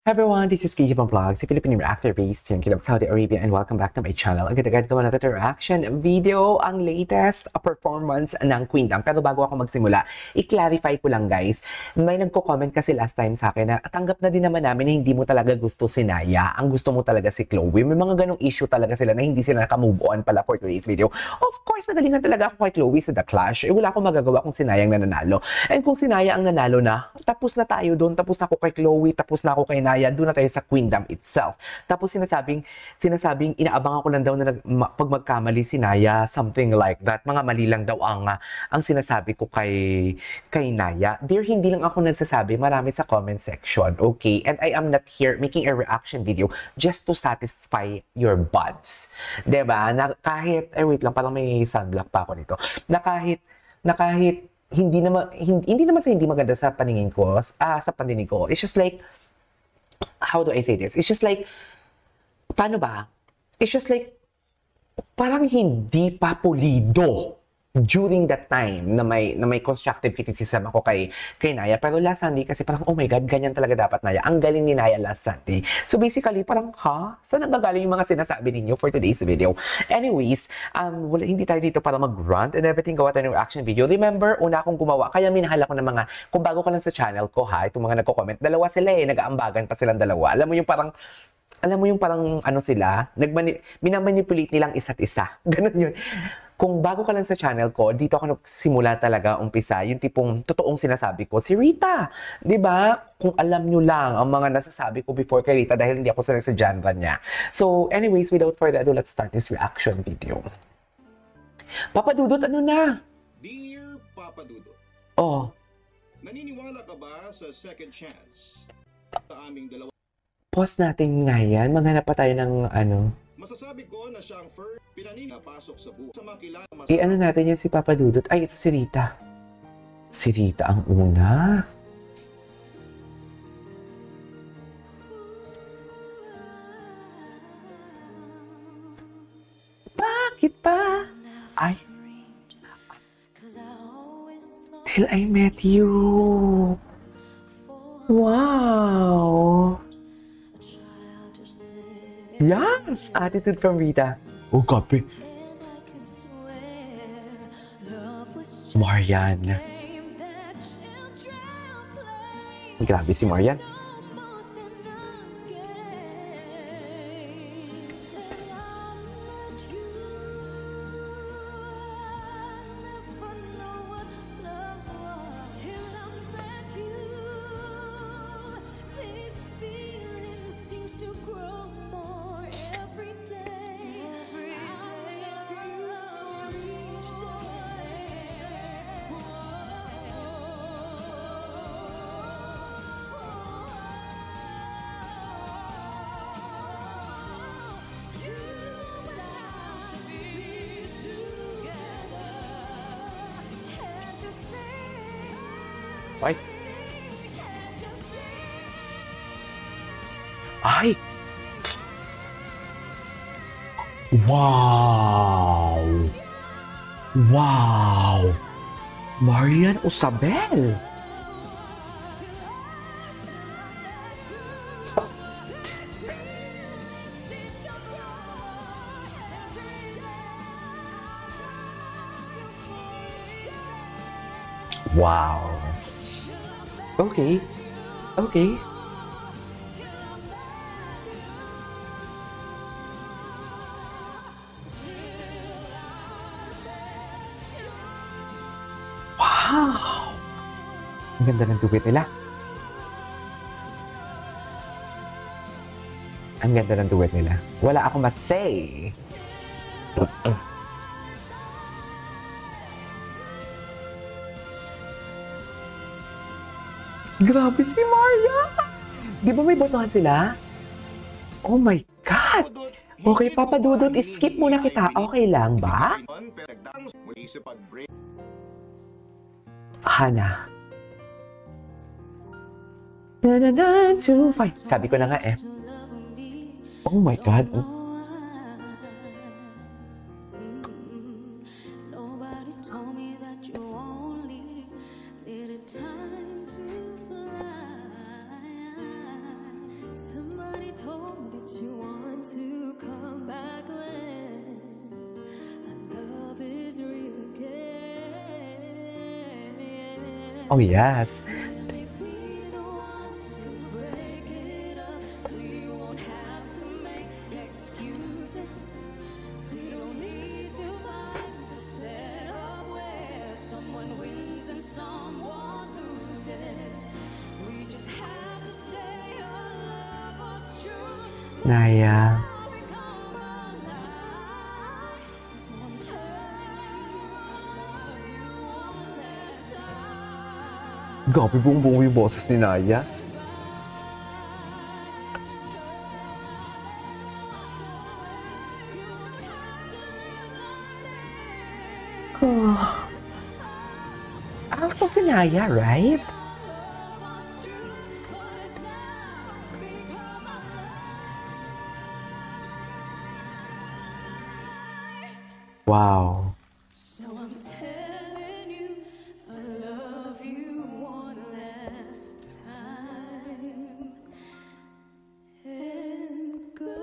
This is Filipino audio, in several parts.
Hi everyone, this is KJ Vlog, si Philippine reactor based here in Kingdom of Saudi Arabia, and welcome back to my channel. Agad-agad gawa natin reaction video, ang latest performance ng Queendom. Pero bago ako magsimula, i-clarify ko lang guys, may nagko-comment kasi last time sa akin na tanggap na din naman namin na hindi mo talaga gusto si Naya, ang gusto mo talaga si Chloe. May mga ganong issue talaga sila na hindi sila naka-move on pala for today's video. Of course, nagalingan talaga ako kay Chloe sa The Clash. Wala akong magagawa kung si Naya ang nananalo. And kung si Naya ang nanalo na, tapos na tayo doon, tapos na ako kay Chloe, tapos na ako kay Naya, doon na tayo sa Queendom itself. Tapos sinasabing inaabangan ko lang daw na pag magkamali si Naya, something like that. Mga mali lang daw ang sinasabi ko kay Naya. Dear, hindi lang ako nagsasabi, marami sa comment section, okay? And I am not here making a reaction video just to satisfy your buds. Diba? Na kahit, wait lang, parang may sunblock pa ako nito. Na kahit hindi naman sa hindi maganda sa paningin ko, sa pandinig ko. It's just like, how do I say this? It's just like, paano ba? It's just like, parang hindi pa pulido during that time na may constructive criticism ako kay Naya. Pero last Sunday kasi parang, oh my God, ganyan talaga dapat Naya. Ang galing ni Naya last Sunday. So basically, parang, saan nanggagaling yung mga sinasabi ninyo for today's video? Anyways, hindi tayo dito para mag-rant and everything. Gawa tayo ng reaction video. Remember, una akong gumawa. Kaya minahal ako ng mga, kung bago ka lang sa channel ko itong mga nagko-comment, dalawa sila nag-aambagan pa silang dalawa. Alam mo yung parang ano sila, minamanipulate nilang isa't isa. Ganun yun. Kung bago ka lang sa channel ko, dito ako nagsimula talaga umpisa, yung tipong totoong sinasabi ko, si Rita. 'Di ba? Kung alam nyo lang ang mga nasasabi ko before kay Rita dahil hindi ako sanay sa genre niya. So anyways, without further ado, let's start this reaction video. Papa Dudut, ano na? Dear Papa Dudut. Oh. Naniniwala ka ba sa second chance sa aming dalawa? Pause natin nga yan. Maghanap pa tayo ng ano. Masasabi ko na siya ang first pinapasok sa buhay. Sa makilala ano natin yan si Papa Dudut? Ay, ito si Rita. Si Rita ang una. Bakit pa? Ay. Till I met you. Wow. Yes! Attitude from Rita. Oh, copy. Marian. Grabe si Marian. Ay! Ay! Wow! Wow! Marian Usabel! Wow! Okay. Okay. Wow! Ang ganda ng duet nila. Ang ganda ng duet nila. Wala akong mas-say. Grabe si Maria! Di ba may botohan sila? Oh my God! Okay, Papa Dudut, skip muna kita. Okay lang ba? Hana. Sabi ko na nga eh. Oh my God. told me that you only needed time to fly. Somebody told me that you want to come back when our love is real again. Oh, yes. Naya. Grabe buong-buong yung boses ni Naya. Ano to si Naya, right? Wow. So I'm telling you, I love you one last time. And goodbye.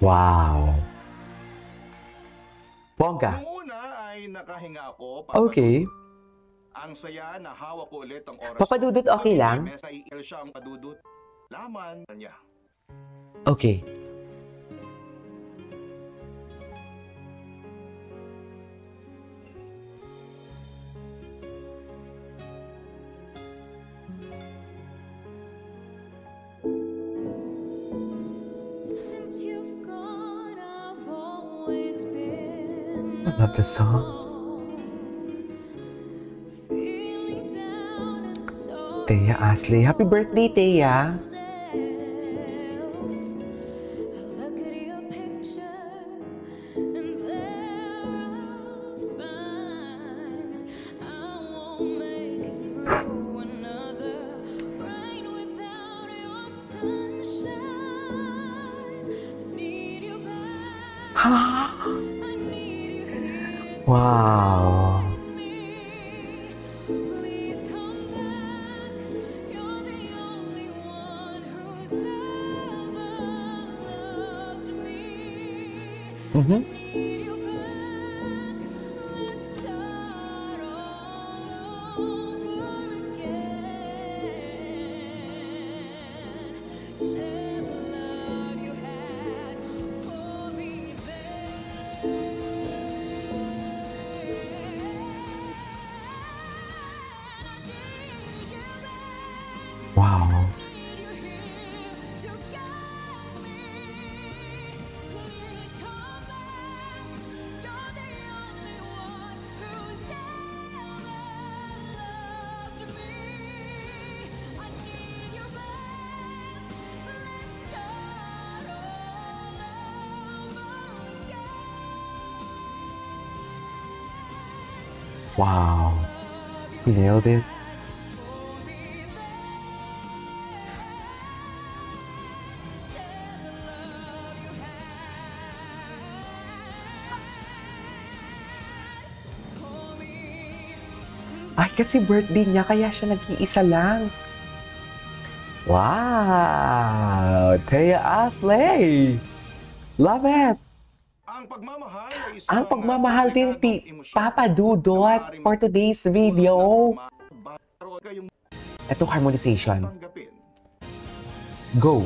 Wow. Bongga. Nung una ay nakahinga ako. Okay. Ang saya na hawak ko ulit ang oras. Papadudot okay lang? Mesa iil siya ang padudot. Laman niya. Okay. Since you've gone, I've always been I love this song. feeling down and so Thea Asley. Happy birthday, Thea. look at your picture, and there I'll find I won't make it through another rain without your sunshine. I need you back. I need you here Wow. with me. Please come back. You're the only one who's ever loved me. Mhm. Need you back. Let's start all over again. Share the love you had for me Wow. Wow. You nailed it. Ay, kasi birthday niya, kaya siya nag-iisa lang. Wow! Thea Asley! Love it! Ang pagmamahal ay isang Ang pagmamahal din ti emosyon. Papa Dudot for today's video. Pero kayong Ito harmonization. tanggapin. Go!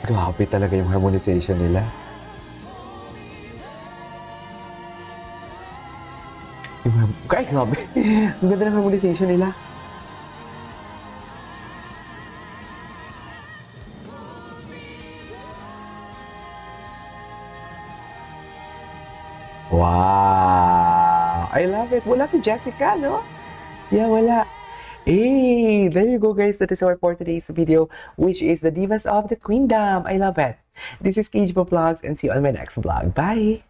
Grabe talaga yung harmonization nila. Ay, grabe. Ang ganda ng harmonization nila. Wow! I love it. Wala si Jessica, no? Yeah, wala. Hey, there you go, guys. That is our for today's video, which is the Divas of the Queendom. I love it. This is KG Vlogs, and see you on my next vlog. Bye!